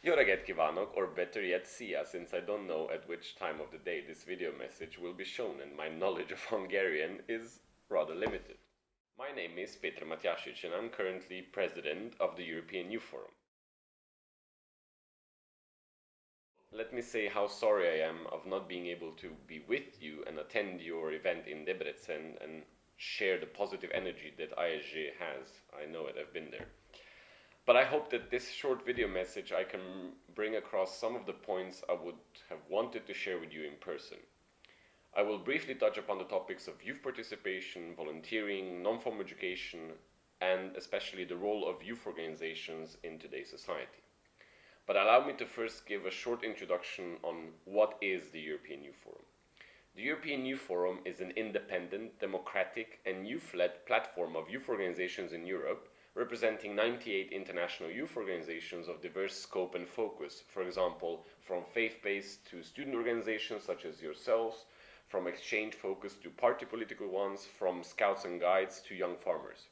Jó reggelt kívánok, or better yet, szia, since I don't know at which time of the day this video message will be shown and my knowledge of Hungarian is rather limited. My name is Péter Matyásics and I'm currently president of the European Youth Forum. Let me say how sorry I am of not being able to be with you and attend your event in Debrecen and share the positive energy that AEGEE has. I know it, I've been there. But I hope that this short video message I can bring across some of the points I would have wanted to share with you in person. I will briefly touch upon the topics of youth participation, volunteering, non-formal education, and especially the role of youth organizations in today's society. But allow me to first give a short introduction on what is the European Youth Forum. The European Youth Forum is an independent, democratic, and youth-led platform of youth organizations in Europe, representing 98 international youth organizations of diverse scope and focus, for example, from faith-based to student organizations such as yourselves, from exchange-focused to party political ones, from scouts and guides to young farmers.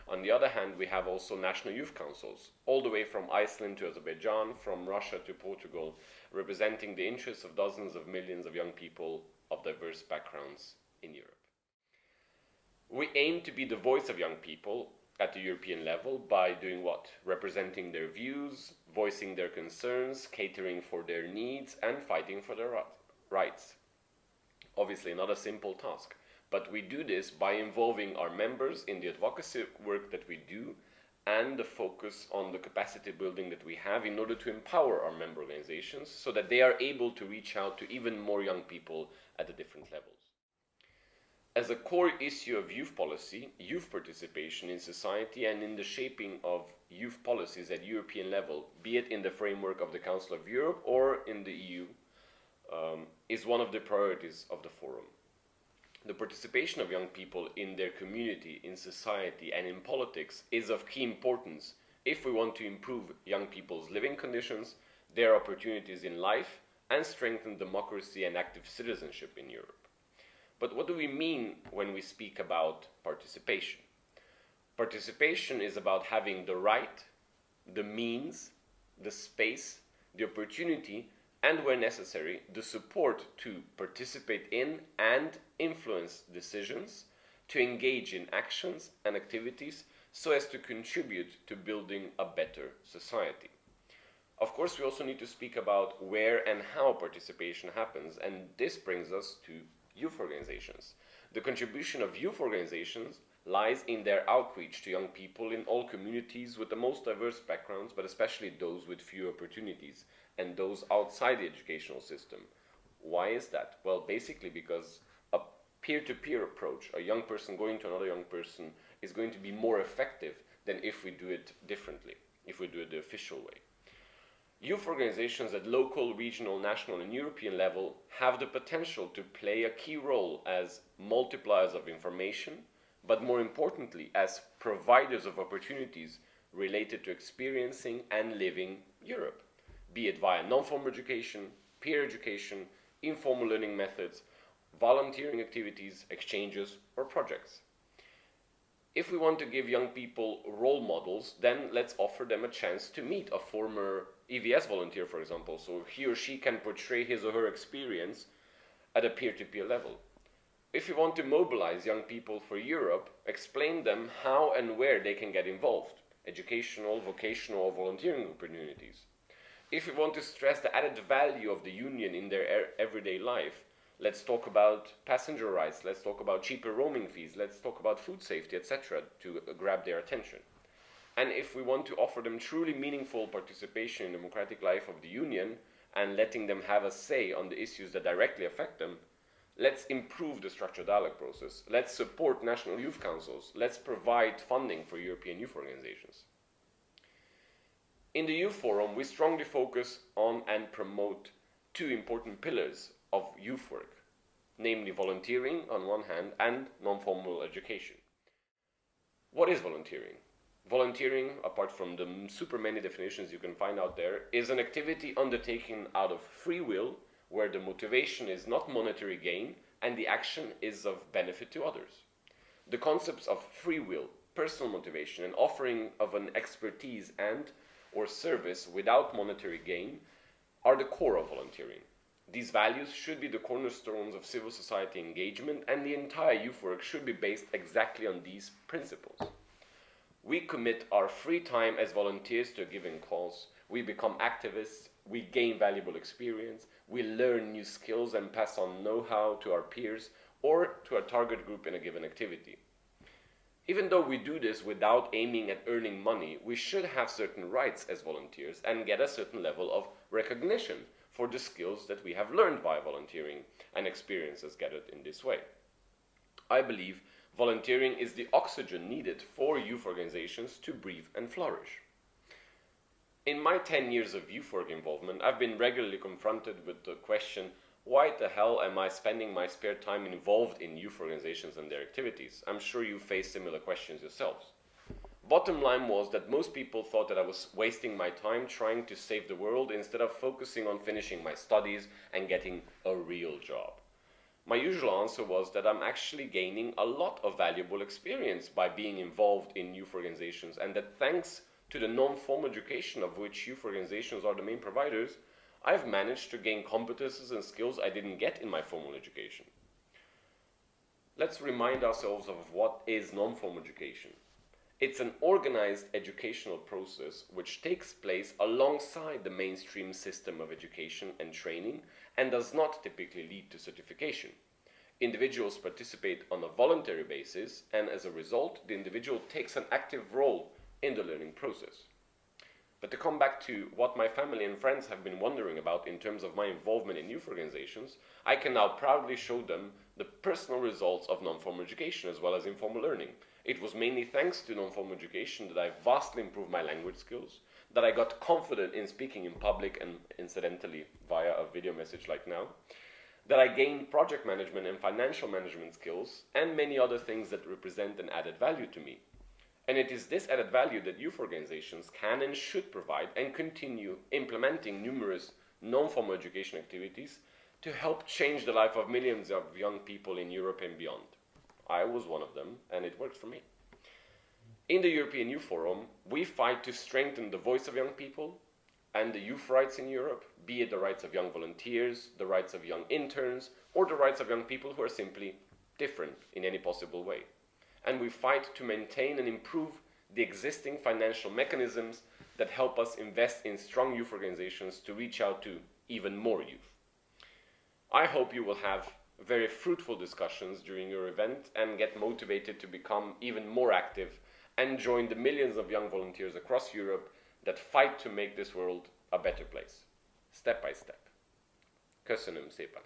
On the other hand, we have also national youth councils, all the way from Iceland to Azerbaijan, from Russia to Portugal, representing the interests of dozens of millions of young people of diverse backgrounds in Europe. We aim to be the voice of young people at the European level by doing what? Representing their views, voicing their concerns, catering for their needs, and fighting for their rights. Obviously not a simple task, but we do this by involving our members in the advocacy work that we do and the focus on the capacity building that we have in order to empower our member organizations so that they are able to reach out to even more young people at the different levels. As a core issue of youth policy, youth participation in society and in the shaping of youth policies at European level, be it in the framework of the Council of Europe or in the EU, is one of the priorities of the Forum. The participation of young people in their community, in society and in politics is of key importance if we want to improve young people's living conditions, their opportunities in life, and strengthen democracy and active citizenship in Europe. But what do we mean when we speak about participation? Participation is about having the right, the means, the space, the opportunity, and where necessary, the support to participate in and influence decisions, to engage in actions and activities so as to contribute to building a better society. Of course, we also need to speak about where and how participation happens, and this brings us to youth organizations. The contribution of youth organizations lies in their outreach to young people in all communities with the most diverse backgrounds, but especially those with few opportunities and those outside the educational system. Why is that? Well, basically because a peer-to-peer approach, a young person going to another young person, is going to be more effective than if we do it differently, if we do it the official way. Youth organizations at local, regional, national and European level have the potential to play a key role as multipliers of information, but more importantly as providers of opportunities related to experiencing and living Europe, be it via non-formal education, peer education, informal learning methods, volunteering activities, exchanges or projects. If we want to give young people role models, then let's offer them a chance to meet a former EVS volunteer, for example, so he or she can portray his or her experience at a peer-to-peer level. If we want to mobilize young people for Europe, explain them how and where they can get involved, educational, vocational or volunteering opportunities. If we want to stress the added value of the Union in their everyday life, let's talk about passenger rights, let's talk about cheaper roaming fees, let's talk about food safety, etc. to grab their attention. And if we want to offer them truly meaningful participation in the democratic life of the Union and letting them have a say on the issues that directly affect them, let's improve the structured dialogue process, let's support national youth councils, let's provide funding for European youth organizations. In the Youth Forum, we strongly focus on and promote two important pillars of youth work, namely volunteering on one hand and non-formal education. What is volunteering? Volunteering, apart from the super many definitions you can find out there, is an activity undertaken out of free will where the motivation is not monetary gain and the action is of benefit to others. The concepts of free will, personal motivation and offering of an expertise and or service without monetary gain are the core of volunteering. These values should be the cornerstones of civil society engagement, and the entire youth work should be based exactly on these principles. We commit our free time as volunteers to a given cause, we become activists, we gain valuable experience, we learn new skills and pass on know-how to our peers or to a target group in a given activity. Even though we do this without aiming at earning money, we should have certain rights as volunteers and get a certain level of recognition for the skills that we have learned via volunteering and experiences gathered in this way. I believe volunteering is the oxygen needed for youth organizations to breathe and flourish. In my 10 years of youth work involvement, I've been regularly confronted with the question, why the hell am I spending my spare time involved in youth organizations and their activities? I'm sure you face similar questions yourselves. Bottom line was that most people thought that I was wasting my time trying to save the world instead of focusing on finishing my studies and getting a real job. My usual answer was that I'm actually gaining a lot of valuable experience by being involved in youth organizations, and that thanks to the non-formal education of which youth organizations are the main providers, I've managed to gain competences and skills I didn't get in my formal education. Let's remind ourselves of what is non-formal education. It's an organized educational process which takes place alongside the mainstream system of education and training and does not typically lead to certification. Individuals participate on a voluntary basis, and as a result, the individual takes an active role in the learning process. But to come back to what my family and friends have been wondering about in terms of my involvement in youth organizations, I can now proudly show them the personal results of non-formal education as well as informal learning. It was mainly thanks to non-formal education that I vastly improved my language skills, that I got confident in speaking in public and incidentally via a video message like now, that I gained project management and financial management skills, and many other things that represent an added value to me. And it is this added value that youth organizations can and should provide and continue implementing numerous non-formal education activities to help change the life of millions of young people in Europe and beyond. I was one of them, and it worked for me. In the European Youth Forum, we fight to strengthen the voice of young people and the youth rights in Europe, be it the rights of young volunteers, the rights of young interns, or the rights of young people who are simply different in any possible way. And we fight to maintain and improve the existing financial mechanisms that help us invest in strong youth organizations to reach out to even more youth. I hope you will have very fruitful discussions during your event and get motivated to become even more active and join the millions of young volunteers across Europe that fight to make this world a better place, step by step. Köszönöm szépen.